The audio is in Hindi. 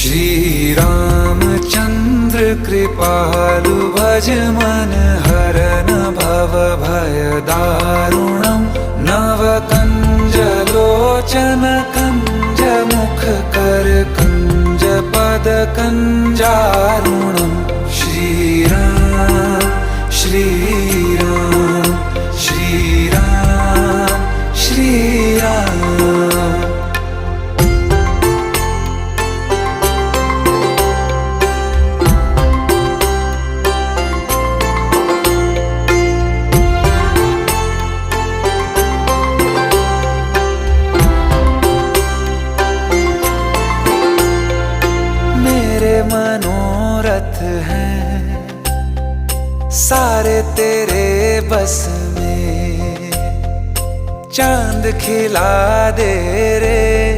श्री रामचंद्र कृपालु भज मन हरन भव भय दारुणम नव कंज लोचन कंज मुख कर कंज पद कंजारुणम श्री राम श्री राम श्री राम श्री राम। मनोरथ हैं सारे तेरे बस में, चांद खिला दे रे